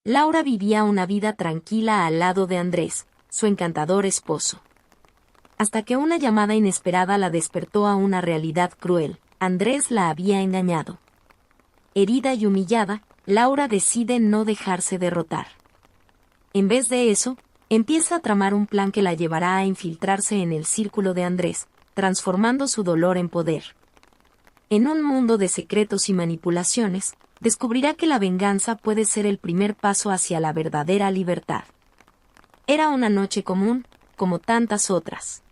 Laura vivía una vida tranquila al lado de Andrés, su encantador esposo. Hasta que una llamada inesperada la despertó a una realidad cruel. Andrés la había engañado. Herida y humillada, Laura decide no dejarse derrotar. En vez de eso, empieza a tramar un plan que la llevará a infiltrarse en el círculo de Andrés, transformando su dolor en poder. En un mundo de secretos y manipulaciones, descubrirá que la venganza puede ser el primer paso hacia la verdadera libertad. Era una noche común, como tantas otras.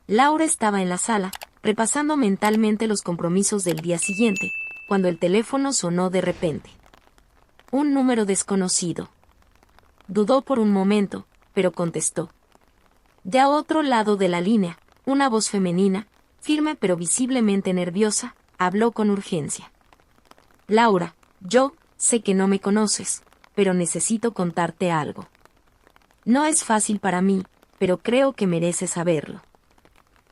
Laura estaba en la sala, repasando mentalmente los compromisos del día siguiente, cuando el teléfono sonó de repente. Un número desconocido. Dudó por un momento, pero contestó. De a otro lado de la línea, una voz femenina, firme pero visiblemente nerviosa, habló con urgencia. Laura, yo sé que no me conoces, pero necesito contarte algo. No es fácil para mí, pero creo que mereces saberlo.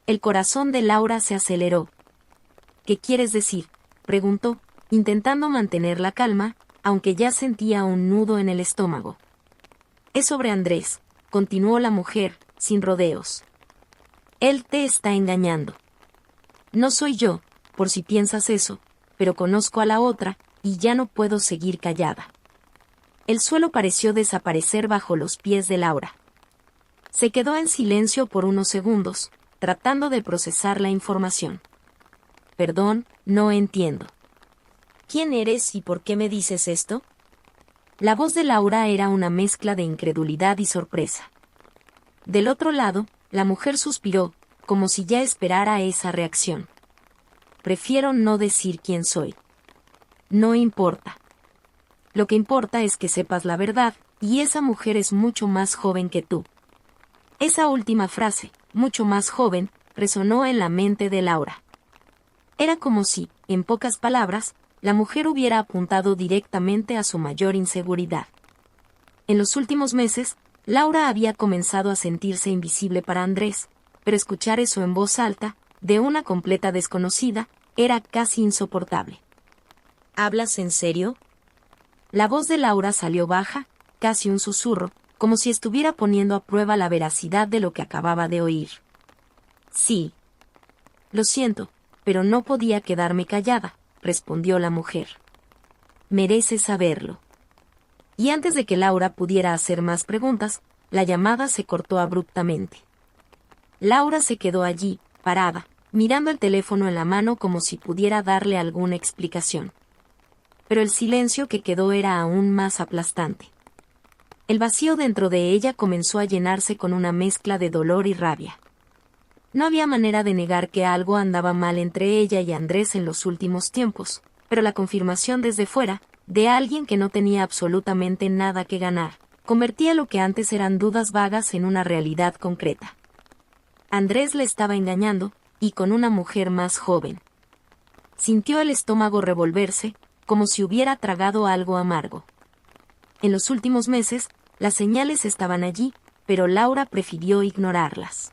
El corazón de Laura se aceleró. ¿Qué quieres decir?, preguntó, intentando mantener la calma, aunque ya sentía un nudo en el estómago. Es sobre Andrés, continuó la mujer, sin rodeos. Él te está engañando. No soy yo, por si piensas eso, pero conozco a la otra, y ya no puedo seguir callada. El suelo pareció desaparecer bajo los pies de Laura. Se quedó en silencio por unos segundos, tratando de procesar la información. Perdón, no entiendo. ¿Quién eres y por qué me dices esto? La voz de Laura era una mezcla de incredulidad y sorpresa. Del otro lado, la mujer suspiró, como si ya esperara esa reacción. Prefiero no decir quién soy. No importa. Lo que importa es que sepas la verdad, y esa mujer es mucho más joven que tú. Esa última frase, mucho más joven, resonó en la mente de Laura. Era como si, en pocas palabras, la mujer hubiera apuntado directamente a su mayor inseguridad. En los últimos meses, Laura había comenzado a sentirse invisible para Andrés, pero escuchar eso en voz alta, de una completa desconocida, era casi insoportable. ¿Hablas en serio? La voz de Laura salió baja, casi un susurro, como si estuviera poniendo a prueba la veracidad de lo que acababa de oír. Sí. Lo siento, pero no podía quedarme callada, respondió la mujer. Mereces saberlo. Y antes de que Laura pudiera hacer más preguntas, la llamada se cortó abruptamente. Laura se quedó allí, parada, mirando el teléfono en la mano como si pudiera darle alguna explicación. Pero el silencio que quedó era aún más aplastante. El vacío dentro de ella comenzó a llenarse con una mezcla de dolor y rabia. No había manera de negar que algo andaba mal entre ella y Andrés en los últimos tiempos, pero la confirmación desde fuera, de alguien que no tenía absolutamente nada que ganar, convertía lo que antes eran dudas vagas en una realidad concreta. Andrés le estaba engañando, y con una mujer más joven. Sintió el estómago revolverse, como si hubiera tragado algo amargo. En los últimos meses, las señales estaban allí, pero Laura prefirió ignorarlas.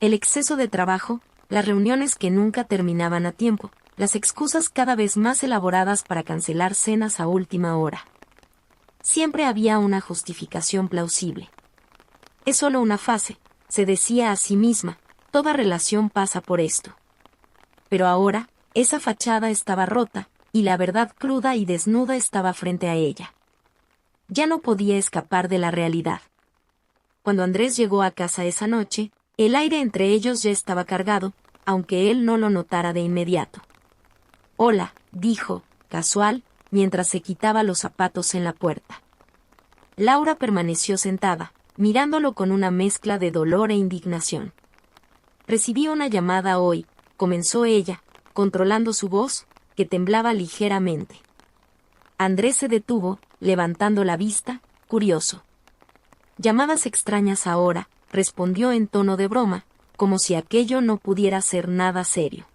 El exceso de trabajo, las reuniones que nunca terminaban a tiempo, las excusas cada vez más elaboradas para cancelar cenas a última hora. Siempre había una justificación plausible. Es solo una fase, se decía a sí misma, toda relación pasa por esto. Pero ahora, esa fachada estaba rota, y la verdad cruda y desnuda estaba frente a ella. Ya no podía escapar de la realidad. Cuando Andrés llegó a casa esa noche, el aire entre ellos ya estaba cargado, aunque él no lo notara de inmediato. Hola, dijo, casual, mientras se quitaba los zapatos en la puerta. Laura permaneció sentada, mirándolo con una mezcla de dolor e indignación. Recibí una llamada hoy, comenzó ella, controlando su voz, que temblaba ligeramente. Andrés se detuvo, levantando la vista, curioso. Llamadas extrañas ahora, respondió en tono de broma, como si aquello no pudiera ser nada serio.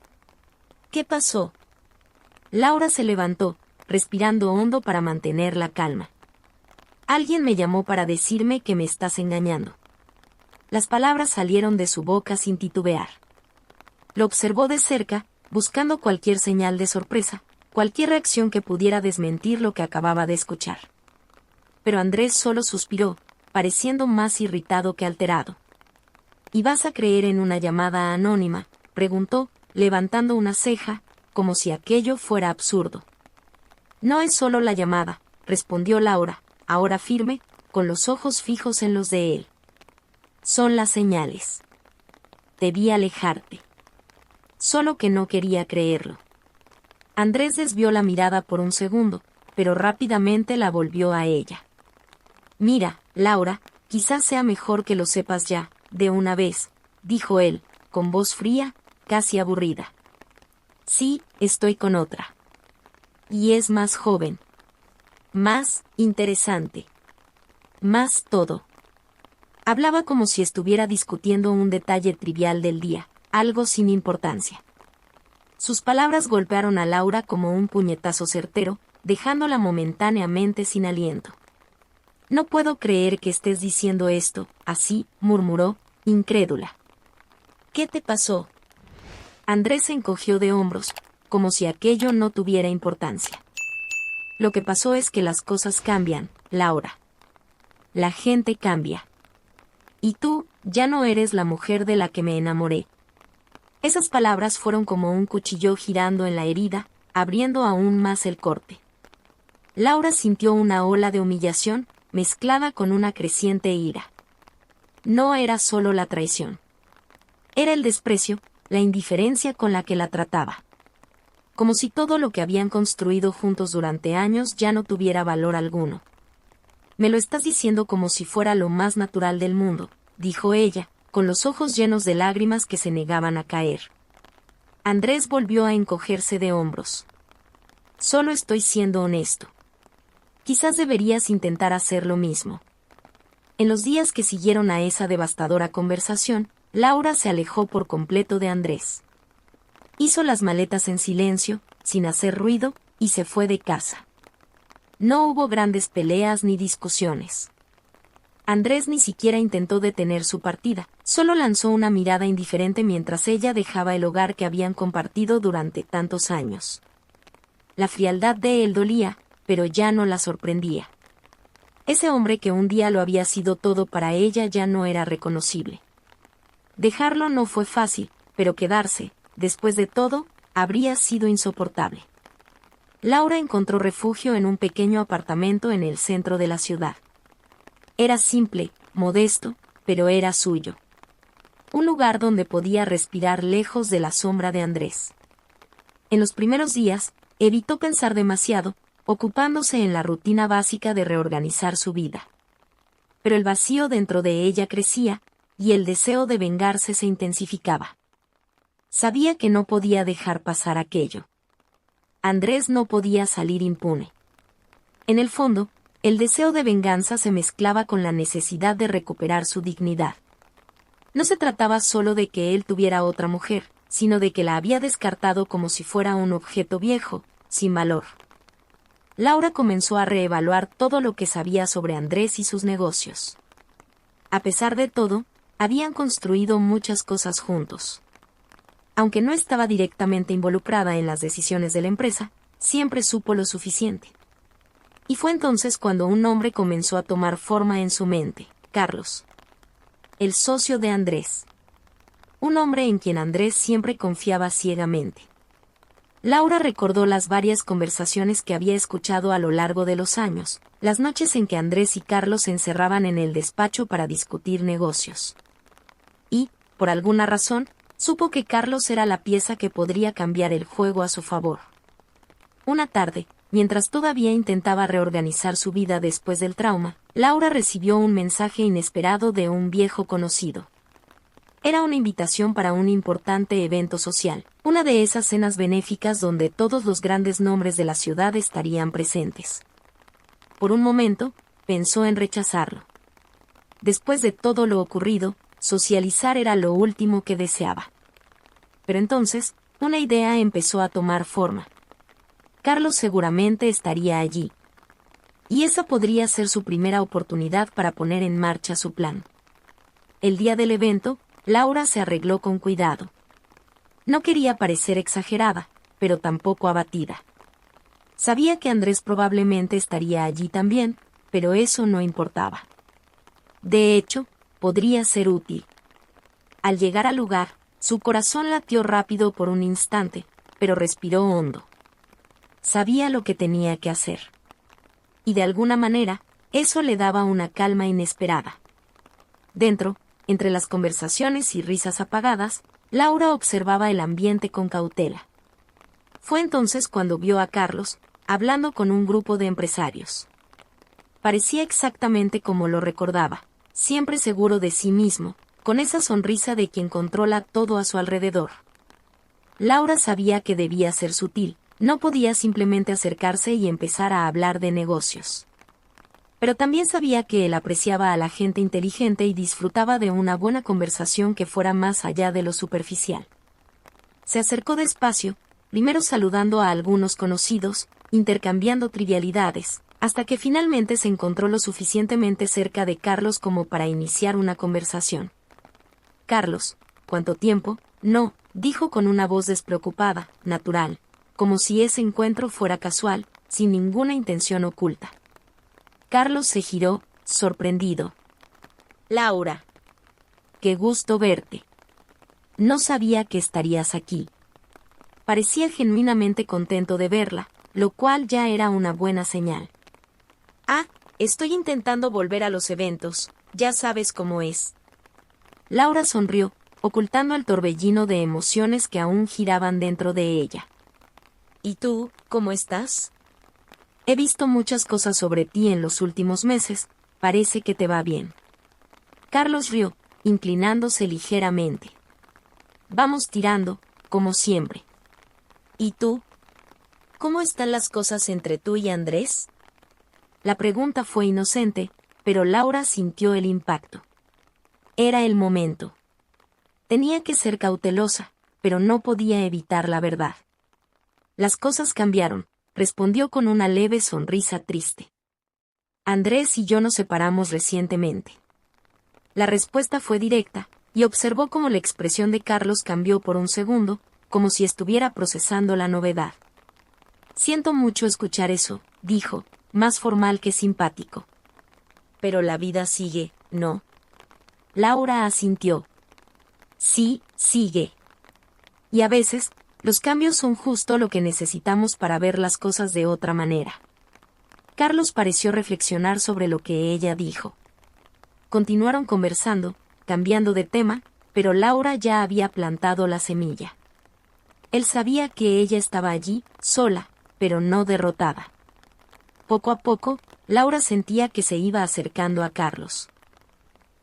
¿Qué pasó? Laura se levantó, respirando hondo para mantener la calma. Alguien me llamó para decirme que me estás engañando. Las palabras salieron de su boca sin titubear. Lo observó de cerca, buscando cualquier señal de sorpresa, cualquier reacción que pudiera desmentir lo que acababa de escuchar. pero Andrés solo suspiró, pareciendo más irritado que alterado. ¿Y vas a creer en una llamada anónima?, preguntó, levantando una ceja, como si aquello fuera absurdo. No es solo la llamada, respondió Laura, ahora firme, con los ojos fijos en los de él. Son las señales. Debí alejarte. Solo que no quería creerlo. Andrés desvió la mirada por un segundo, pero rápidamente la volvió a ella. Mira, Laura, quizás sea mejor que lo sepas ya, de una vez, dijo él, con voz fría, casi aburrida. Sí, estoy con otra. Y es más joven. Más interesante. Más todo. Hablaba como si estuviera discutiendo un detalle trivial del día, algo sin importancia. Sus palabras golpearon a Laura como un puñetazo certero, dejándola momentáneamente sin aliento. No puedo creer que estés diciendo esto, así, murmuró, incrédula. ¿Qué te pasó? Andrés se encogió de hombros, como si aquello no tuviera importancia. Lo que pasó es que las cosas cambian, Laura. La gente cambia. Y tú, ya no eres la mujer de la que me enamoré. Esas palabras fueron como un cuchillo girando en la herida, abriendo aún más el corte. Laura sintió una ola de humillación, mezclada con una creciente ira. No era solo la traición. Era el desprecio, la indiferencia con la que la trataba. Como si todo lo que habían construido juntos durante años ya no tuviera valor alguno. Me lo estás diciendo como si fuera lo más natural del mundo, dijo ella, con los ojos llenos de lágrimas que se negaban a caer. Andrés volvió a encogerse de hombros. Solo estoy siendo honesto. Quizás deberías intentar hacer lo mismo. En los días que siguieron a esa devastadora conversación, Laura se alejó por completo de Andrés. Hizo las maletas en silencio, sin hacer ruido, y se fue de casa. No hubo grandes peleas ni discusiones. Andrés ni siquiera intentó detener su partida, solo lanzó una mirada indiferente mientras ella dejaba el hogar que habían compartido durante tantos años. La frialdad de él dolía, pero ya no la sorprendía. Ese hombre que un día lo había sido todo para ella ya no era reconocible. Dejarlo no fue fácil, pero quedarse, después de todo, habría sido insoportable. Laura encontró refugio en un pequeño apartamento en el centro de la ciudad. Era simple, modesto, pero era suyo. Un lugar donde podía respirar lejos de la sombra de Andrés. En los primeros días, evitó pensar demasiado, ocupándose en la rutina básica de reorganizar su vida. Pero el vacío dentro de ella crecía, y el deseo de vengarse se intensificaba. Sabía que no podía dejar pasar aquello. Andrés no podía salir impune. En el fondo, el deseo de venganza se mezclaba con la necesidad de recuperar su dignidad. No se trataba solo de que él tuviera otra mujer, sino de que la había descartado como si fuera un objeto viejo, sin valor. Laura comenzó a reevaluar todo lo que sabía sobre Andrés y sus negocios. A pesar de todo, habían construido muchas cosas juntos. Aunque no estaba directamente involucrada en las decisiones de la empresa, siempre supo lo suficiente. Y fue entonces cuando un nombre comenzó a tomar forma en su mente: Carlos. El socio de Andrés. Un hombre en quien Andrés siempre confiaba ciegamente. Laura recordó las varias conversaciones que había escuchado a lo largo de los años, las noches en que Andrés y Carlos se encerraban en el despacho para discutir negocios. Y, por alguna razón, supo que Carlos era la pieza que podría cambiar el juego a su favor. Una tarde, mientras todavía intentaba reorganizar su vida después del trauma, Laura recibió un mensaje inesperado de un viejo conocido. Era una invitación para un importante evento social, una de esas cenas benéficas donde todos los grandes nombres de la ciudad estarían presentes. Por un momento, pensó en rechazarlo. Después de todo lo ocurrido, socializar era lo último que deseaba. Pero entonces, una idea empezó a tomar forma. Carlos seguramente estaría allí. Y esa podría ser su primera oportunidad para poner en marcha su plan. El día del evento, Laura se arregló con cuidado. No quería parecer exagerada, pero tampoco abatida. Sabía que Andrés probablemente estaría allí también, pero eso no importaba. De hecho, podría ser útil. Al llegar al lugar, su corazón latió rápido por un instante, pero respiró hondo. Sabía lo que tenía que hacer. Y de alguna manera, eso le daba una calma inesperada. Dentro, entre las conversaciones y risas apagadas, Laura observaba el ambiente con cautela. Fue entonces cuando vio a Carlos, hablando con un grupo de empresarios. Parecía exactamente como lo recordaba, siempre seguro de sí mismo, con esa sonrisa de quien controla todo a su alrededor. Laura sabía que debía ser sutil, no podía simplemente acercarse y empezar a hablar de negocios. Pero también sabía que él apreciaba a la gente inteligente y disfrutaba de una buena conversación que fuera más allá de lo superficial. Se acercó despacio, primero saludando a algunos conocidos, intercambiando trivialidades, hasta que finalmente se encontró lo suficientemente cerca de Carlos como para iniciar una conversación. «Carlos, ¿cuánto tiempo?», «No», dijo con una voz despreocupada, natural, como si ese encuentro fuera casual, sin ninguna intención oculta. Carlos se giró, sorprendido. «Laura. Qué gusto verte. No sabía que estarías aquí». Parecía genuinamente contento de verla, lo cual ya era una buena señal. «Ah, estoy intentando volver a los eventos, ya sabes cómo es». Laura sonrió, ocultando el torbellino de emociones que aún giraban dentro de ella. «¿Y tú, cómo estás?» «He visto muchas cosas sobre ti en los últimos meses, parece que te va bien». Carlos rió, inclinándose ligeramente. «Vamos tirando, como siempre». «¿Y tú? ¿Cómo están las cosas entre tú y Andrés?» La pregunta fue inocente, pero Laura sintió el impacto. Era el momento. Tenía que ser cautelosa, pero no podía evitar la verdad. «Las cosas cambiaron», respondió con una leve sonrisa triste. «Andrés y yo nos separamos recientemente». La respuesta fue directa, y observó cómo la expresión de Carlos cambió por un segundo, como si estuviera procesando la novedad. «Siento mucho escuchar eso», dijo, más formal que simpático. «Pero la vida sigue, ¿no?» Laura asintió. «Sí, sigue. Y a veces, los cambios son justo lo que necesitamos para ver las cosas de otra manera». Carlos pareció reflexionar sobre lo que ella dijo. Continuaron conversando, cambiando de tema, pero Laura ya había plantado la semilla. Él sabía que ella estaba allí, sola, pero no derrotada. Poco a poco, Laura sentía que se iba acercando a Carlos.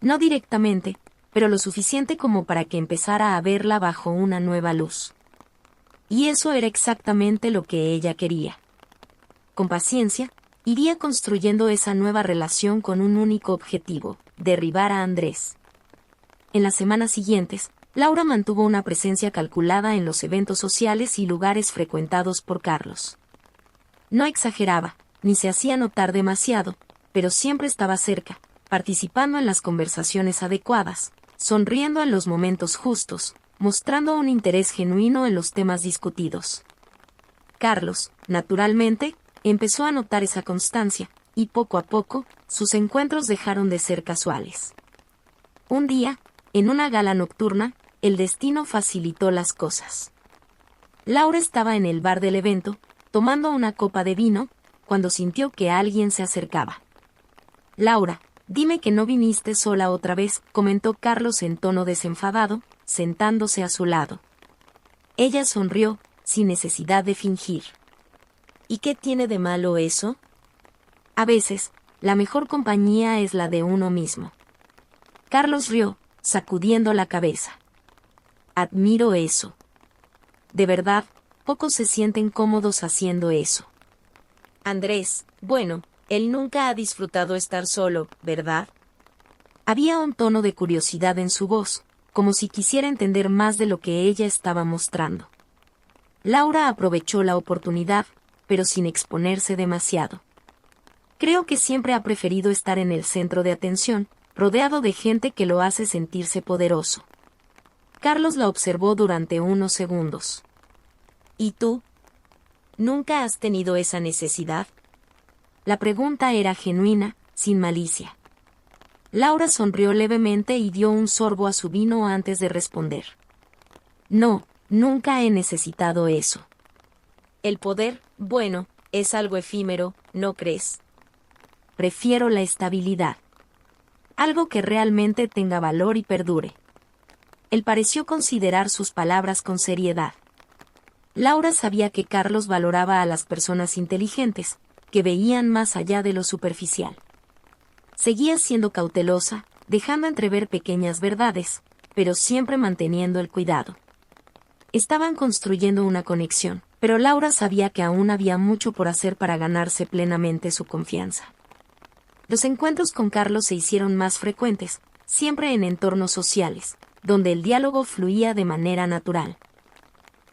No directamente, pero lo suficiente como para que empezara a verla bajo una nueva luz. Y eso era exactamente lo que ella quería. Con paciencia, iría construyendo esa nueva relación con un único objetivo: derribar a Andrés. En las semanas siguientes, Laura mantuvo una presencia calculada en los eventos sociales y lugares frecuentados por Carlos. No exageraba, ni se hacía notar demasiado, pero siempre estaba cerca, participando en las conversaciones adecuadas, sonriendo en los momentos justos, mostrando un interés genuino en los temas discutidos. Carlos, naturalmente, empezó a notar esa constancia, y poco a poco, sus encuentros dejaron de ser casuales. Un día, en una gala nocturna, el destino facilitó las cosas. Laura estaba en el bar del evento, tomando una copa de vino, cuando sintió que alguien se acercaba. «Laura, dime que no viniste sola otra vez», comentó Carlos en tono desenfadado, sentándose a su lado. Ella sonrió, sin necesidad de fingir. «¿Y qué tiene de malo eso?» «A veces, la mejor compañía es la de uno mismo». Carlos rió, sacudiendo la cabeza. «Admiro eso. De verdad, pocos se sienten cómodos haciendo eso». «Andrés, bueno, él nunca ha disfrutado estar solo, ¿verdad?» Había un tono de curiosidad en su voz, como si quisiera entender más de lo que ella estaba mostrando. Laura aprovechó la oportunidad, pero sin exponerse demasiado. «Creo que siempre ha preferido estar en el centro de atención, rodeado de gente que lo hace sentirse poderoso». Carlos la observó durante unos segundos. «¿Y tú? ¿Nunca has tenido esa necesidad?» La pregunta era genuina, sin malicia. Laura sonrió levemente y dio un sorbo a su vino antes de responder. No, nunca he necesitado eso. El poder, bueno, es algo efímero, ¿no crees? Prefiero la estabilidad. Algo que realmente tenga valor y perdure. Él pareció considerar sus palabras con seriedad. Laura sabía que Carlos valoraba a las personas inteligentes, que veían más allá de lo superficial. Seguía siendo cautelosa, dejando entrever pequeñas verdades, pero siempre manteniendo el cuidado. Estaban construyendo una conexión, pero Laura sabía que aún había mucho por hacer para ganarse plenamente su confianza. Los encuentros con Carlos se hicieron más frecuentes, siempre en entornos sociales, donde el diálogo fluía de manera natural.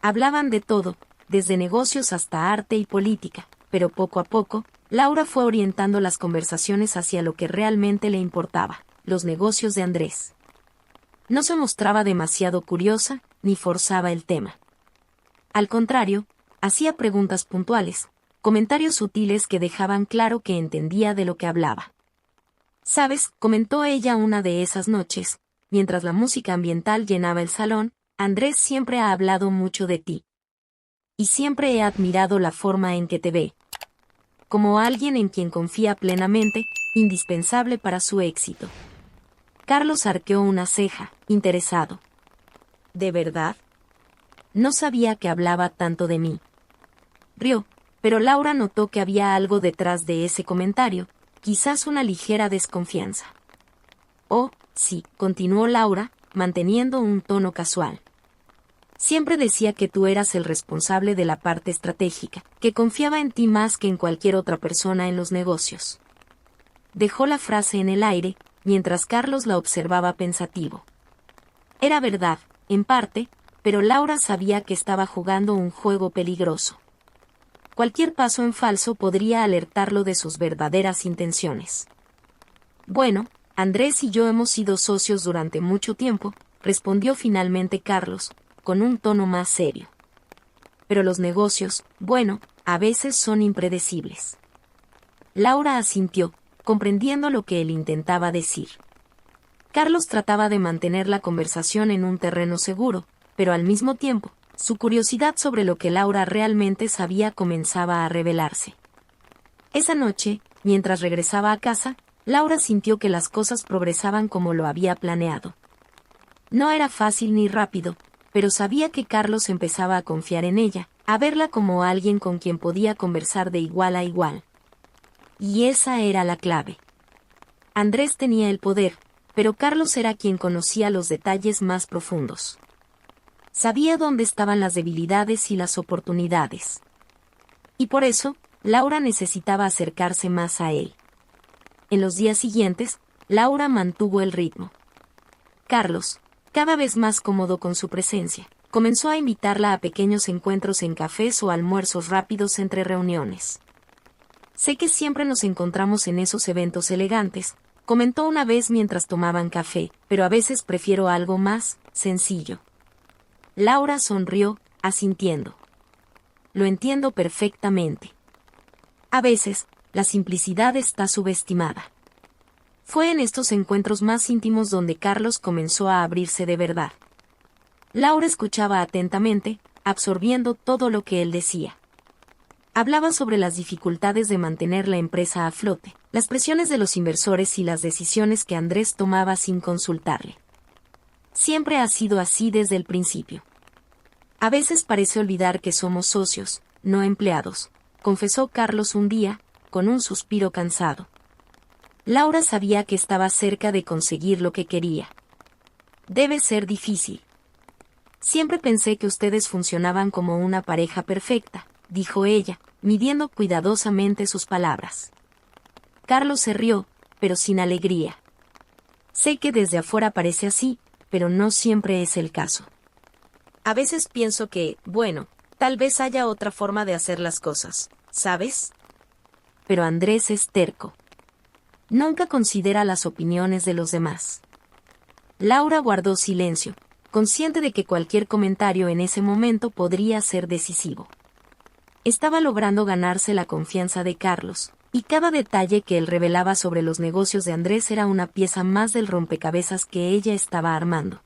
Hablaban de todo, desde negocios hasta arte y política, pero poco a poco, Laura fue orientando las conversaciones hacia lo que realmente le importaba, los negocios de Andrés. No se mostraba demasiado curiosa, ni forzaba el tema. Al contrario, hacía preguntas puntuales, comentarios sutiles que dejaban claro que entendía de lo que hablaba. «¿Sabes?», comentó ella una de esas noches, mientras la música ambiental llenaba el salón, «Andrés siempre ha hablado mucho de ti. Y siempre he admirado la forma en que te ve. Como alguien en quien confía plenamente, indispensable para su éxito». Carlos arqueó una ceja, interesado. «¿De verdad? No sabía que hablaba tanto de mí». Rió, pero Laura notó que había algo detrás de ese comentario, quizás una ligera desconfianza. «Oh, sí», continuó Laura, manteniendo un tono casual. «Siempre decía que tú eras el responsable de la parte estratégica, que confiaba en ti más que en cualquier otra persona en los negocios». Dejó la frase en el aire, mientras Carlos la observaba pensativo. Era verdad, en parte, pero Laura sabía que estaba jugando un juego peligroso. Cualquier paso en falso podría alertarlo de sus verdaderas intenciones. «Bueno, Andrés y yo hemos sido socios durante mucho tiempo», respondió finalmente Carlos, con un tono más serio. «Pero los negocios, bueno, a veces son impredecibles». Laura asintió, comprendiendo lo que él intentaba decir. Carlos trataba de mantener la conversación en un terreno seguro, pero al mismo tiempo, su curiosidad sobre lo que Laura realmente sabía comenzaba a revelarse. Esa noche, mientras regresaba a casa, Laura sintió que las cosas progresaban como lo había planeado. No era fácil ni rápido, pero sabía que Carlos empezaba a confiar en ella, a verla como alguien con quien podía conversar de igual a igual. Y esa era la clave. Andrés tenía el poder, pero Carlos era quien conocía los detalles más profundos. Sabía dónde estaban las debilidades y las oportunidades. Y por eso, Laura necesitaba acercarse más a él. En los días siguientes, Laura mantuvo el ritmo. Carlos, cada vez más cómodo con su presencia, comenzó a invitarla a pequeños encuentros en cafés o almuerzos rápidos entre reuniones. «Sé que siempre nos encontramos en esos eventos elegantes», comentó una vez mientras tomaban café, «pero a veces prefiero algo más sencillo». Laura sonrió, asintiendo. «Lo entiendo perfectamente. A veces, la simplicidad está subestimada». Fue en estos encuentros más íntimos donde Carlos comenzó a abrirse de verdad. Laura escuchaba atentamente, absorbiendo todo lo que él decía. Hablaba sobre las dificultades de mantener la empresa a flote, las presiones de los inversores y las decisiones que Andrés tomaba sin consultarle. «Siempre ha sido así desde el principio. A veces parece olvidar que somos socios, no empleados», confesó Carlos un día, con un suspiro cansado. Laura sabía que estaba cerca de conseguir lo que quería. «Debe ser difícil. Siempre pensé que ustedes funcionaban como una pareja perfecta», dijo ella, midiendo cuidadosamente sus palabras. Carlos se rió, pero sin alegría. «Sé que desde afuera parece así, pero no siempre es el caso. A veces pienso que, bueno, tal vez haya otra forma de hacer las cosas, ¿sabes? Pero Andrés es terco. Nunca considera las opiniones de los demás». Laura guardó silencio, consciente de que cualquier comentario en ese momento podría ser decisivo. Estaba logrando ganarse la confianza de Carlos, Y cada detalle que él revelaba sobre los negocios de Andrés era una pieza más del rompecabezas que ella estaba armando.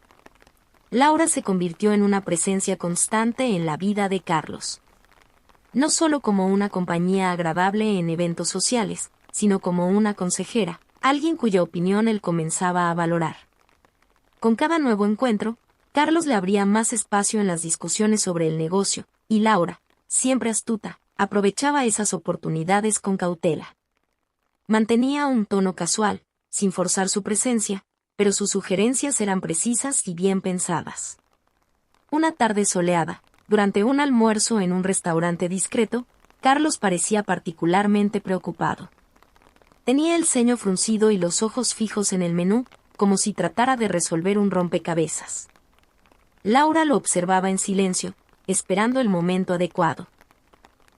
Laura se convirtió en una presencia constante en la vida de Carlos. No solo como una compañía agradable en eventos sociales, sino como una consejera, alguien cuya opinión él comenzaba a valorar. Con cada nuevo encuentro, Carlos le abría más espacio en las discusiones sobre el negocio, y Laura, siempre astuta, aprovechaba esas oportunidades con cautela. Mantenía un tono casual, sin forzar su presencia, pero sus sugerencias eran precisas y bien pensadas. Una tarde soleada, durante un almuerzo en un restaurante discreto, Carlos parecía particularmente preocupado. Tenía el ceño fruncido y los ojos fijos en el menú, como si tratara de resolver un rompecabezas. Laura lo observaba en silencio, esperando el momento adecuado.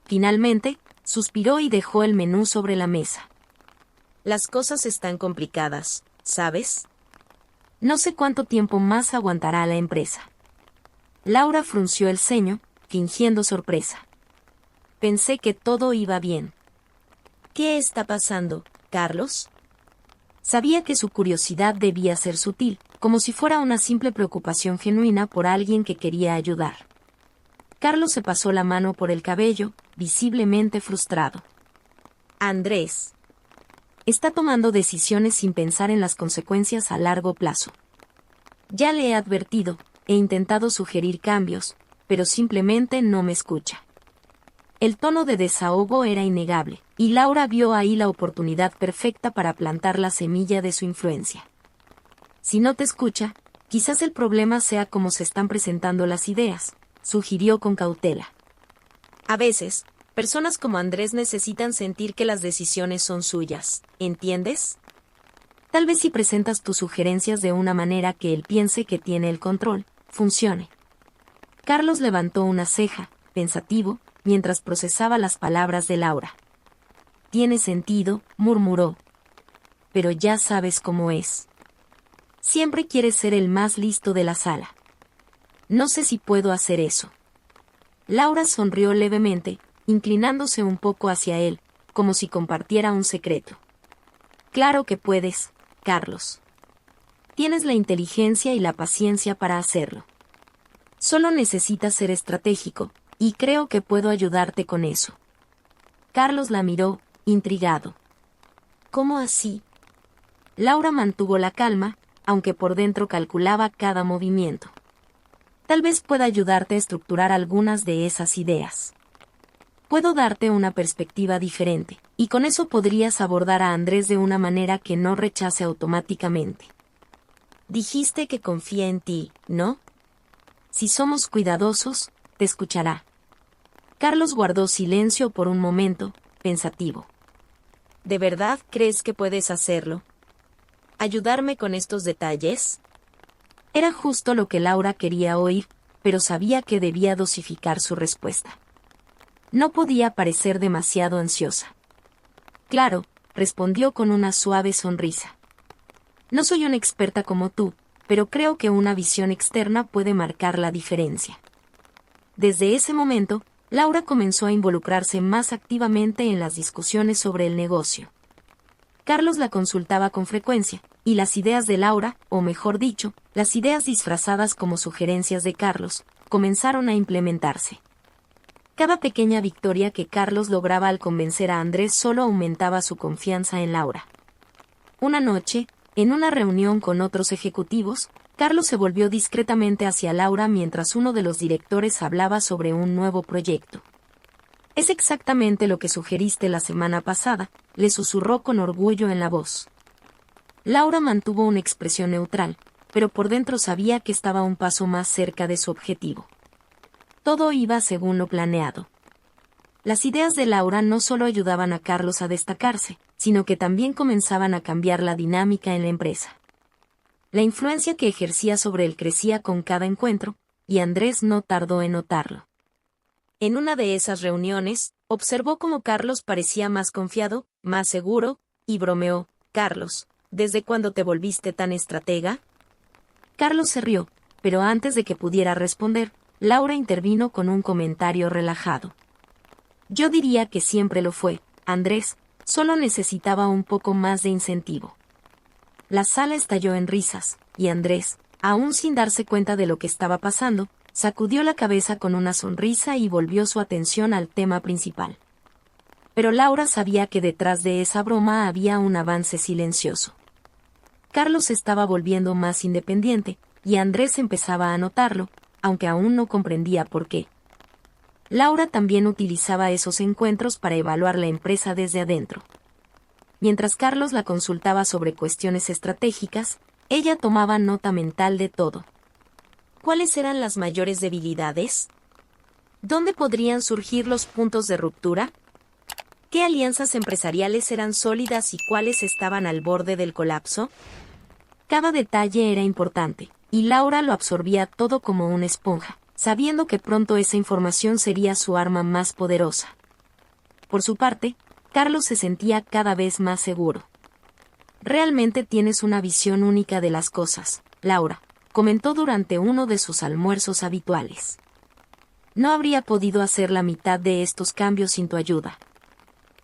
Finalmente, suspiró y dejó el menú sobre la mesa. Las cosas están complicadas, ¿sabes? No sé cuánto tiempo más aguantará la empresa. Laura frunció el ceño, fingiendo sorpresa. Pensé que todo iba bien. ¿Qué está pasando, Carlos? Sabía que su curiosidad debía ser sutil, como si fuera una simple preocupación genuina por alguien que quería ayudar. Carlos se pasó la mano por el cabello, visiblemente frustrado. Andrés. Está tomando decisiones sin pensar en las consecuencias a largo plazo. Ya le he advertido, he intentado sugerir cambios, pero simplemente no me escucha. El tono de desahogo era innegable, y Laura vio ahí la oportunidad perfecta para plantar la semilla de su influencia. Si no te escucha, quizás el problema sea cómo se están presentando las ideas, sugirió con cautela. A veces, personas como Andrés necesitan sentir que las decisiones son suyas, ¿entiendes? Tal vez si presentas tus sugerencias de una manera que él piense que tiene el control, funcione. Carlos levantó una ceja, pensativo, mientras procesaba las palabras de Laura. Tiene sentido, murmuró. Pero ya sabes cómo es. Siempre quieres ser el más listo de la sala. No sé si puedo hacer eso. Laura sonrió levemente, inclinándose un poco hacia él, como si compartiera un secreto. Claro que puedes, Carlos. Tienes la inteligencia y la paciencia para hacerlo. Solo necesitas ser estratégico, y creo que puedo ayudarte con eso. Carlos la miró, intrigado. ¿Cómo así? Laura mantuvo la calma, aunque por dentro calculaba cada movimiento. Tal vez pueda ayudarte a estructurar algunas de esas ideas. Puedo darte una perspectiva diferente, y con eso podrías abordar a Andrés de una manera que no rechace automáticamente. Dijiste que confía en ti, ¿no? Si somos cuidadosos, te escuchará. Carlos guardó silencio por un momento, pensativo. ¿De verdad crees que puedes hacerlo? ¿Ayudarme con estos detalles? Era justo lo que Laura quería oír, pero sabía que debía dosificar su respuesta. No podía parecer demasiado ansiosa. Claro, respondió con una suave sonrisa. No soy una experta como tú, pero creo que una visión externa puede marcar la diferencia. Desde ese momento, Laura comenzó a involucrarse más activamente en las discusiones sobre el negocio. Carlos la consultaba con frecuencia, y las ideas de Laura, o mejor dicho, las ideas disfrazadas como sugerencias de Carlos, comenzaron a implementarse. Cada pequeña victoria que Carlos lograba al convencer a Andrés solo aumentaba su confianza en Laura. Una noche, en una reunión con otros ejecutivos, Carlos se volvió discretamente hacia Laura mientras uno de los directores hablaba sobre un nuevo proyecto. Es exactamente lo que sugeriste la semana pasada, le susurró con orgullo en la voz. Laura mantuvo una expresión neutral, pero por dentro sabía que estaba un paso más cerca de su objetivo. Todo iba según lo planeado. Las ideas de Laura no solo ayudaban a Carlos a destacarse, sino que también comenzaban a cambiar la dinámica en la empresa. La influencia que ejercía sobre él crecía con cada encuentro, y Andrés no tardó en notarlo. En una de esas reuniones, observó cómo Carlos parecía más confiado, más seguro, y bromeó: «Carlos, ¿desde cuándo te volviste tan estratega?» Carlos se rió, pero antes de que pudiera responder, Laura intervino con un comentario relajado. «Yo diría que siempre lo fue, Andrés, Solo necesitaba un poco más de incentivo. La sala estalló en risas, y Andrés, aún sin darse cuenta de lo que estaba pasando, sacudió la cabeza con una sonrisa y volvió su atención al tema principal. Pero Laura sabía que detrás de esa broma había un avance silencioso. Carlos se estaba volviendo más independiente, y Andrés empezaba a notarlo, aunque aún no comprendía por qué. Laura también utilizaba esos encuentros para evaluar la empresa desde adentro. Mientras Carlos la consultaba sobre cuestiones estratégicas, ella tomaba nota mental de todo. ¿Cuáles eran las mayores debilidades? ¿Dónde podrían surgir los puntos de ruptura? ¿Qué alianzas empresariales eran sólidas y cuáles estaban al borde del colapso? Cada detalle era importante, y Laura lo absorbía todo como una esponja, sabiendo que pronto esa información sería su arma más poderosa. Por su parte, Carlos se sentía cada vez más seguro. «Realmente tienes una visión única de las cosas, Laura», comentó durante uno de sus almuerzos habituales. «No habría podido hacer la mitad de estos cambios sin tu ayuda».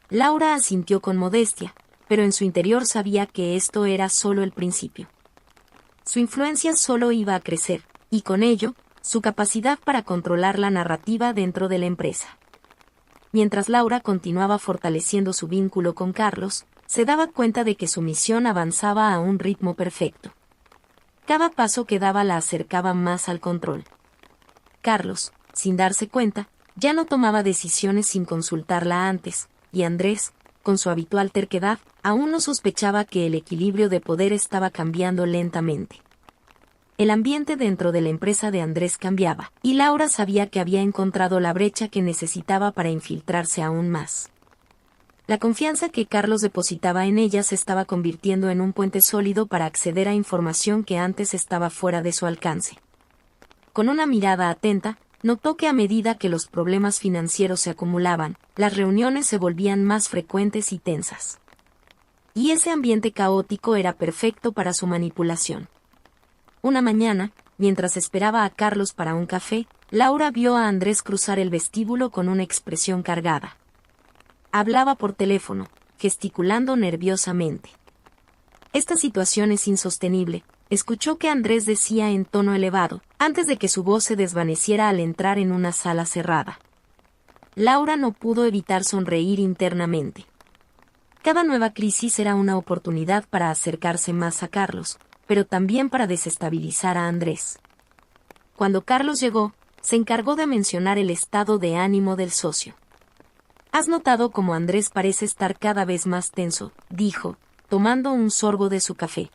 Laura asintió con modestia, pero en su interior sabía que esto era solo el principio. Su influencia solo iba a crecer, y con ello, su capacidad para controlar la narrativa dentro de la empresa. Mientras Laura continuaba fortaleciendo su vínculo con Carlos, se daba cuenta de que su misión avanzaba a un ritmo perfecto. Cada paso que daba la acercaba más al control. Carlos, sin darse cuenta, ya no tomaba decisiones sin consultarla antes, y Andrés, con su habitual terquedad, aún no sospechaba que el equilibrio de poder estaba cambiando lentamente. El ambiente dentro de la empresa de Andrés cambiaba, y Laura sabía que había encontrado la brecha que necesitaba para infiltrarse aún más. La confianza que Carlos depositaba en ella se estaba convirtiendo en un puente sólido para acceder a información que antes estaba fuera de su alcance. Con una mirada atenta, notó que a medida que los problemas financieros se acumulaban, las reuniones se volvían más frecuentes y tensas. Y ese ambiente caótico era perfecto para su manipulación. Una mañana, mientras esperaba a Carlos para un café, Laura vio a Andrés cruzar el vestíbulo con una expresión cargada. Hablaba por teléfono, gesticulando nerviosamente. «Esta situación es insostenible», escuchó que Andrés decía en tono elevado, antes de que su voz se desvaneciera al entrar en una sala cerrada. Laura no pudo evitar sonreír internamente. Cada nueva crisis era una oportunidad para acercarse más a Carlos, pero también para desestabilizar a Andrés. Cuando Carlos llegó, se encargó de mencionar el estado de ánimo del socio. «¿Has notado cómo Andrés parece estar cada vez más tenso?», dijo, tomando un sorbo de su café.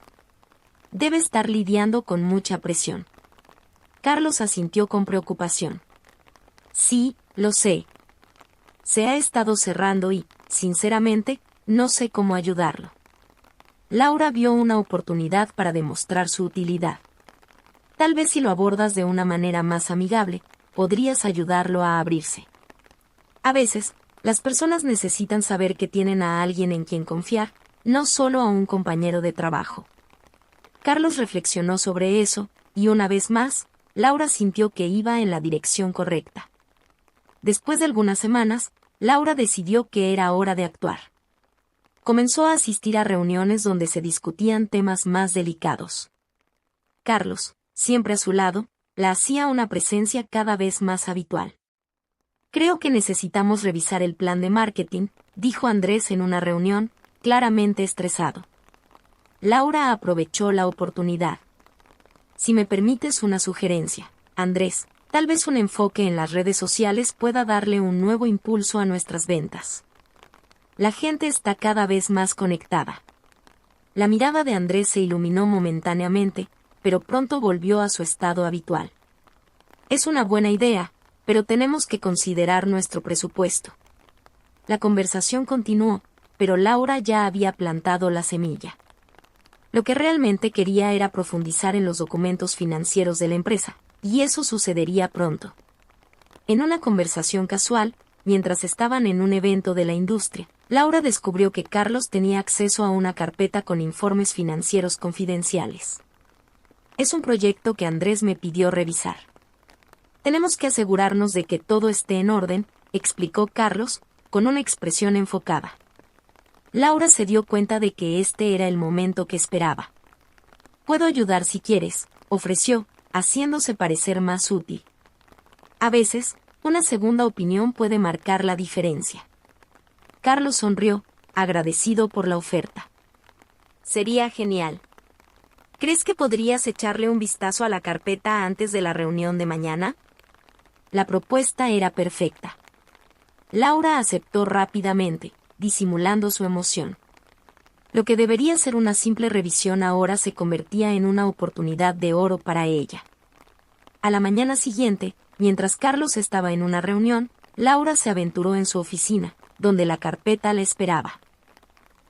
«Debe estar lidiando con mucha presión». Carlos asintió con preocupación. «Sí, lo sé. Se ha estado cerrando y, sinceramente, no sé cómo ayudarlo». Laura vio una oportunidad para demostrar su utilidad. «Tal vez si lo abordas de una manera más amigable, podrías ayudarlo a abrirse. A veces, las personas necesitan saber que tienen a alguien en quien confiar, no solo a un compañero de trabajo». Carlos reflexionó sobre eso, y una vez más, Laura sintió que iba en la dirección correcta. Después de algunas semanas, Laura decidió que era hora de actuar. Comenzó a asistir a reuniones donde se discutían temas más delicados. Carlos, siempre a su lado, la hacía una presencia cada vez más habitual. «Creo que necesitamos revisar el plan de marketing», dijo Andrés en una reunión, claramente estresado. Laura aprovechó la oportunidad. «Si me permites una sugerencia, Andrés, tal vez un enfoque en las redes sociales pueda darle un nuevo impulso a nuestras ventas. La gente está cada vez más conectada». La mirada de Andrés se iluminó momentáneamente, pero pronto volvió a su estado habitual. «Es una buena idea, pero tenemos que considerar nuestro presupuesto». La conversación continuó, pero Laura ya había plantado la semilla. Lo que realmente quería era profundizar en los documentos financieros de la empresa, y eso sucedería pronto. En una conversación casual, mientras estaban en un evento de la industria, Laura descubrió que Carlos tenía acceso a una carpeta con informes financieros confidenciales. «Es un proyecto que Andrés me pidió revisar. Tenemos que asegurarnos de que todo esté en orden», explicó Carlos, con una expresión enfocada. Laura se dio cuenta de que este era el momento que esperaba. «Puedo ayudar si quieres», ofreció, haciéndose parecer más útil. A veces, una segunda opinión puede marcar la diferencia. Carlos sonrió, agradecido por la oferta. Sería genial. ¿Crees que podrías echarle un vistazo a la carpeta antes de la reunión de mañana? La propuesta era perfecta. Laura aceptó rápidamente, disimulando su emoción. Lo que debería ser una simple revisión ahora se convertía en una oportunidad de oro para ella. A la mañana siguiente, mientras Carlos estaba en una reunión, Laura se aventuró en su oficina, donde la carpeta la esperaba.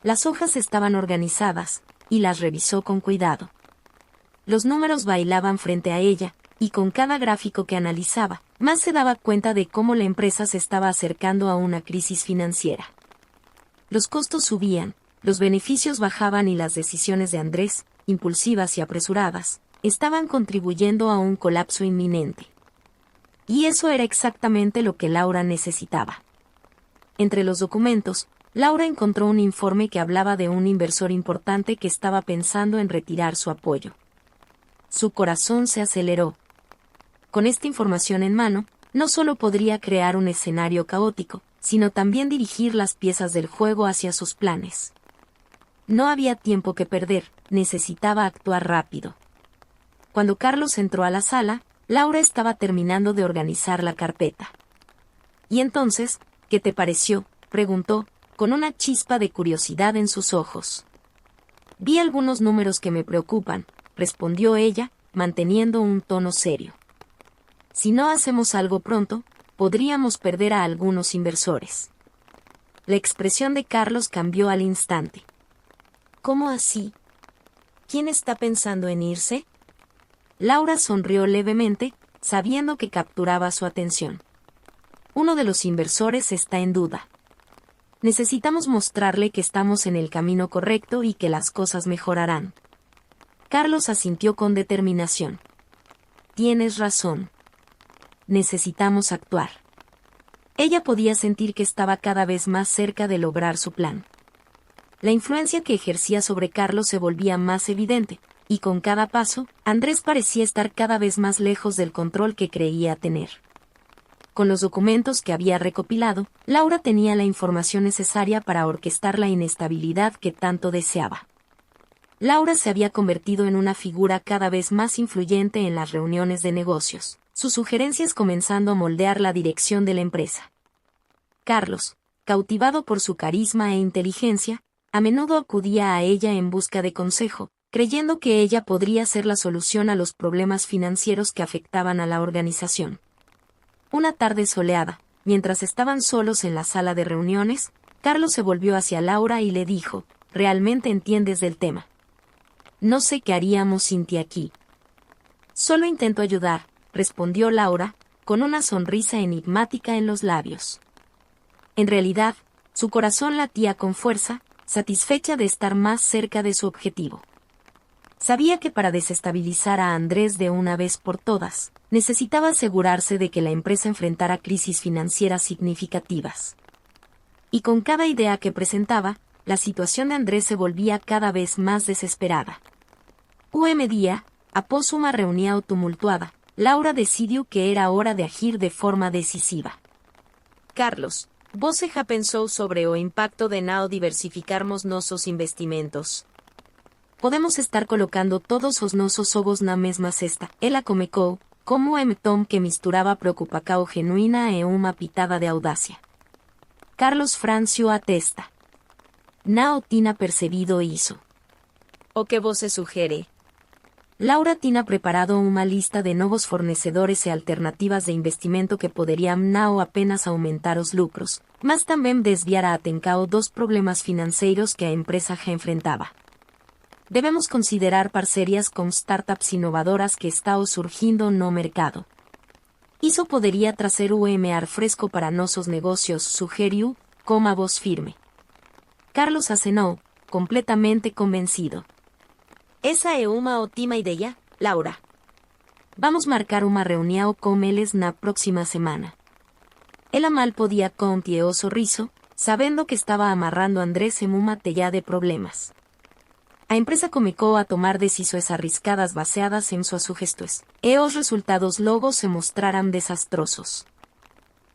Las hojas estaban organizadas, y las revisó con cuidado. Los números bailaban frente a ella, y con cada gráfico que analizaba, más se daba cuenta de cómo la empresa se estaba acercando a una crisis financiera. Los costos subían, los beneficios bajaban y las decisiones de Andrés, impulsivas y apresuradas, estaban contribuyendo a un colapso inminente. Y eso era exactamente lo que Laura necesitaba. Entre los documentos, Laura encontró un informe que hablaba de un inversor importante que estaba pensando en retirar su apoyo. Su corazón se aceleró. Con esta información en mano, no solo podría crear un escenario caótico, sino también dirigir las piezas del juego hacia sus planes. No había tiempo que perder, necesitaba actuar rápido. Cuando Carlos entró a la sala, Laura estaba terminando de organizar la carpeta. «¿Y entonces, qué te pareció?», preguntó, con una chispa de curiosidad en sus ojos. «Vi algunos números que me preocupan», respondió ella, manteniendo un tono serio. «Si no hacemos algo pronto, podríamos perder a algunos inversores». La expresión de Carlos cambió al instante. «¿Cómo así? ¿Quién está pensando en irse?». Laura sonrió levemente, sabiendo que capturaba su atención. «Uno de los inversores está en duda. Necesitamos mostrarle que estamos en el camino correcto y que las cosas mejorarán». Carlos asintió con determinación. «Tienes razón. Necesitamos actuar». Ella podía sentir que estaba cada vez más cerca de lograr su plan. La influencia que ejercía sobre Carlos se volvía más evidente, y con cada paso, Andrés parecía estar cada vez más lejos del control que creía tener. Con los documentos que había recopilado, Laura tenía la información necesaria para orquestar la inestabilidad que tanto deseaba. Laura se había convertido en una figura cada vez más influyente en las reuniones de negocios, sus sugerencias comenzando a moldear la dirección de la empresa. Carlos, cautivado por su carisma e inteligencia, a menudo acudía a ella en busca de consejo, creyendo que ella podría ser la solución a los problemas financieros que afectaban a la organización. Una tarde soleada, mientras estaban solos en la sala de reuniones, Carlos se volvió hacia Laura y le dijo: «¿Realmente entiendes del tema? No sé qué haríamos sin ti aquí». «Solo intento ayudar», respondió Laura, con una sonrisa enigmática en los labios. En realidad, su corazón latía con fuerza, satisfecha de estar más cerca de su objetivo. Sabía que para desestabilizar a Andrés de una vez por todas, necesitaba asegurarse de que la empresa enfrentara crisis financieras significativas. Y con cada idea que presentaba, la situación de Andrés se volvía cada vez más desesperada. Un día, após una reunión tumultuada, Laura decidió que era hora de agir de forma decisiva. «Carlos, você já pensou sobre o impacto de não diversificarmos nossos investimentos?» «Podemos estar colocando todos os nossos ovos na mesma cesta», ela comecou, como tom que misturaba preocupação genuína e uma pitada de audácia. Carlos franzió a testa. Não tinha percebido isso. «O que você sugere?» Laura tinha preparado uma lista de novos fornecedores e alternativas de investimento que poderiam não apenas aumentar os lucros, mas também desviar a atenção dos problemas financeiros que a empresa já enfrentava. Debemos considerar parcerias com startups inovadoras que estão surgindo no mercado. Isso poderia trazer ar fresco para nossos negócios, sugeriu, com a voz firme. Carlos acenou, completamente convencido. «Essa é uma ótima ideia, Laura. Vamos marcar uma reunião com eles na próxima semana». Ela mal podía conter o sorriso, sabendo que estaba amarrando a Andrés en uma tella de problemas. A empresa comecou a tomar decisões arriscadas baseadas em suas sugestões, e os resultados logo se mostraram desastrosos.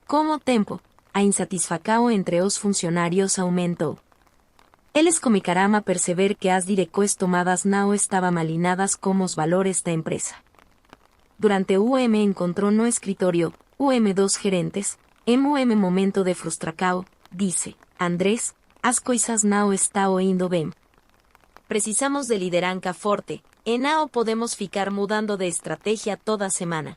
Com o tempo, a insatisfação entre os funcionários aumentou. Eles começaram a perceber que as direções tomadas não estavam alinhadas com os valores da empresa. Durante o UM encontrou no escritório, UM2 gerentes, em um momento de frustração, disse, Andrés, as coisas não estão indo bem. Precisamos de liderança forte, e não podemos ficar mudando de estratégia toda semana.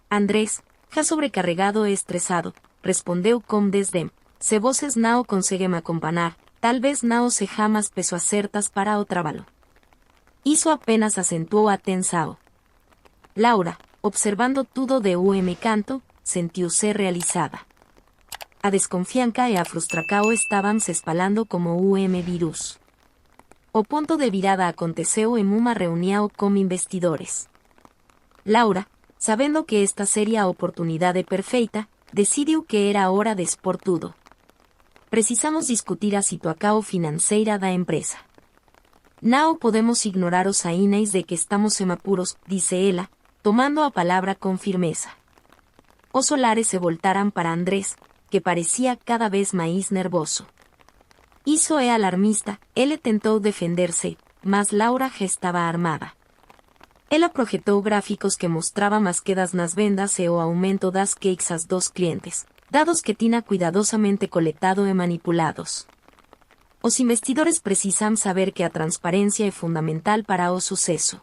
Andrés, já sobrecarregado e estressado, respondeu com desdém, se vocês não conseguem acompanhar, talvez não sejam as pessoas certas para o trabalho. Isso apenas acentuou a tensão. Laura, observando tudo de um canto, sentiu-se realizada. A desconfiança e a frustração estavam se espalhando como vírus. O ponto de virada aconteceu em uma reunião com investidores. Laura, sabendo que esta seria a oportunidade perfeita, decidiu que era hora de expor tudo. Precisamos discutir a situação financeira da empresa. Não podemos ignorar os sinais de que estamos em apuros, disse ela, tomando a palavra com firmeza. Os olhares se voltaram para Andrés, que parecia cada vez mais nervoso. Isso é alarmista, ele tentou defender-se, mas Laura já estava armada. Ela projetou gráficos que mostravam as quedas nas vendas e o aumento das queixas dos clientes, dados que tinha cuidadosamente coletado e manipulados. Os investidores precisam saber que a transparência é fundamental para o sucesso.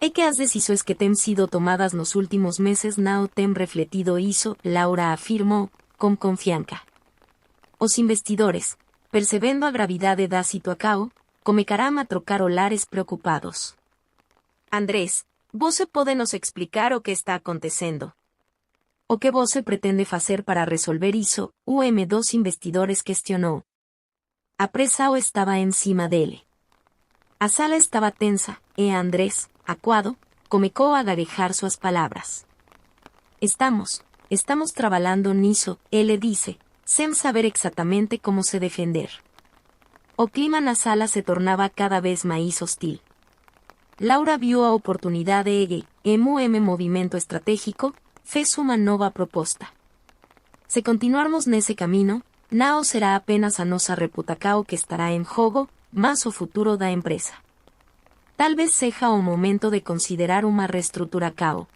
E que as decisões que têm sido tomadas nos últimos meses não têm refletido isso, Laura afirmou, com confiança. Os investidores, percebendo a gravidade da situação, começaram a trocar olhares preocupados. Andrés, você pode nos explicar o que está acontecendo? O que você pretende fazer para resolver isso? Dos investidores questionou. A pressão estava em cima dele. A sala estava tensa, e Andrés, acuado, começou a gaguejar suas palavras. Estamos trabalhando nisso, ele disse, sem saber exatamente como se defender. O clima na sala se tornava cada vez mais hostil. Laura viu a oportunidade e, em um movimento estratégico, fez uma nova proposta. Se continuarmos nesse caminho, não será apenas a nossa reputação que estará em jogo, mas o futuro da empresa. Talvez seja o momento de considerar uma reestruturação.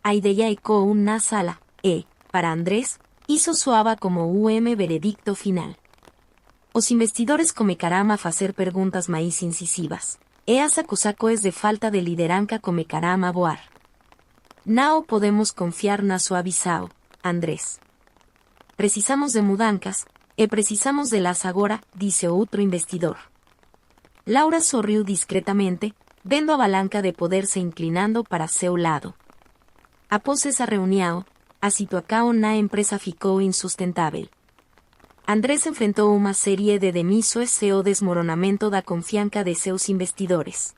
A ideia ecoou na sala, e, para Andrés, isso soava como veredicto final. Os investidores começaram a fazer perguntas mais incisivas, e as acusações de falta de liderança começaram a voar. Não podemos confiar na sua visão, Andrés. Precisamos de mudanças, e precisamos delas agora, disse outro investidor. Laura sorriu discretamente, vendo a balanca de poder se inclinando para seu lado. Após essa reunião, a situação na empresa ficou insustentável. Andrés enfrentou uma série de demissões e o desmoronamento da confiança de seus investidores.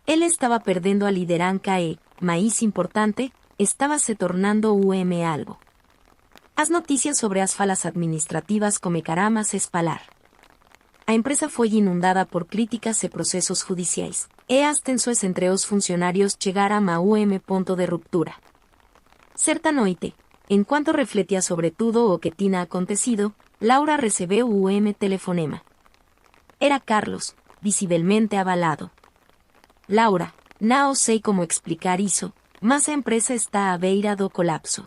Ele estava perdendo a liderança e, mais importante, estava se tornando algo. As notícias sobre as falas administrativas começaram a se espalhar. A empresa foi inundada por críticas e processos judiciais, e as tensões entre os funcionários chegaram a ponto de ruptura. Certa noite, enquanto refletia sobre tudo o que tinha acontecido, Laura recebeu telefonema. Era Carlos, visivelmente abalado. Laura, não sei como explicar isso, mas a empresa está à beira do colapso.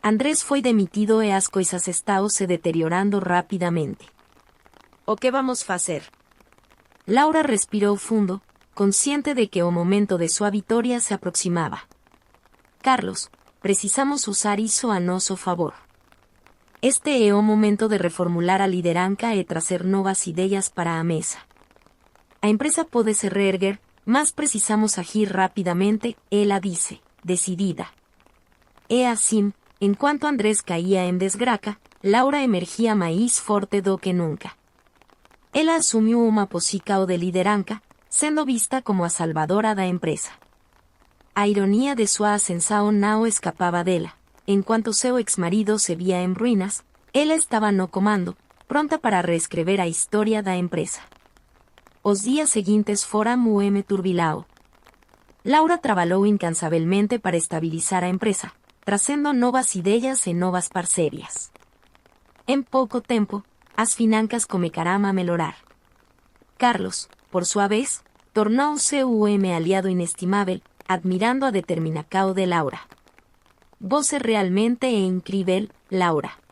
Andrés foi demitido e as coisas estão se deteriorando rapidamente. O que vamos fazer? Laura respirou fundo, consciente de que o momento de sua vitória se aproximava. Carlos, precisamos usar isso a nosso favor. Este é o momento de reformular a liderança e trazer novas ideias para a mesa. A empresa pode se reerguer, mas precisamos agir rapidamente, ela disse, decidida. E assim, enquanto Andrés caía em desgraça, Laura emergia mais forte do que nunca. Ela assumiu uma posição de liderança, sendo vista como a salvadora da empresa. A ironia de sua ascensão não escapava dela. Enquanto seu ex-marido se via em ruínas, Ela estaba no comando, pronta para reescrever a historia da empresa. Os días seguintes fora turbilao. Laura trabalhou incansavelmente para estabilizar a empresa, trazendo novas ideias e novas parcerias. Em pouco tempo, as finanças começaram a melhorar. Carlos, por sua vez, tornou-se aliado inestimável, admirando a determinação de Laura. Você realmente é incrível, Laura.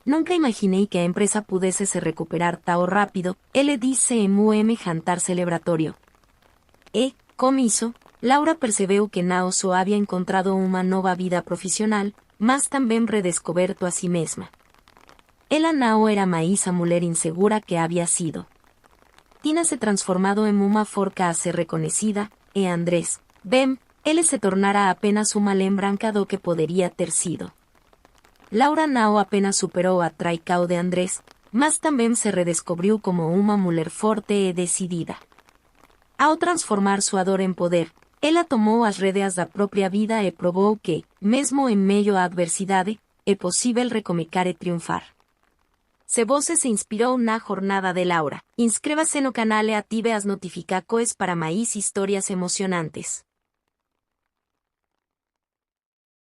Nunca imaginei que a empresa pudesse se recuperar tão rápido, ele disse em jantar celebratorio. E, com isso, Laura percebeu que não só havia encontrado uma nova vida profissional, mas também redescoberto a si mesma. Ela não era mais a mulher insegura que havia sido. Tinha se transformado em uma forca a ser reconhecida, e Andrés, bem, ele se tornara apenas uma lembrança do que poderia ter sido. Laura não apenas superou a traição de Andrés, mas também se redescobriu como uma mulher forte e decidida. Ao transformar sua dor em poder, ela tomou as rédeas da própria vida e provou que, mesmo em meio à adversidade, é possível recomeçar e triunfar. Se você se inspirou na jornada de Laura, inscreva-se no canal e ative as notificações para mais histórias emocionantes.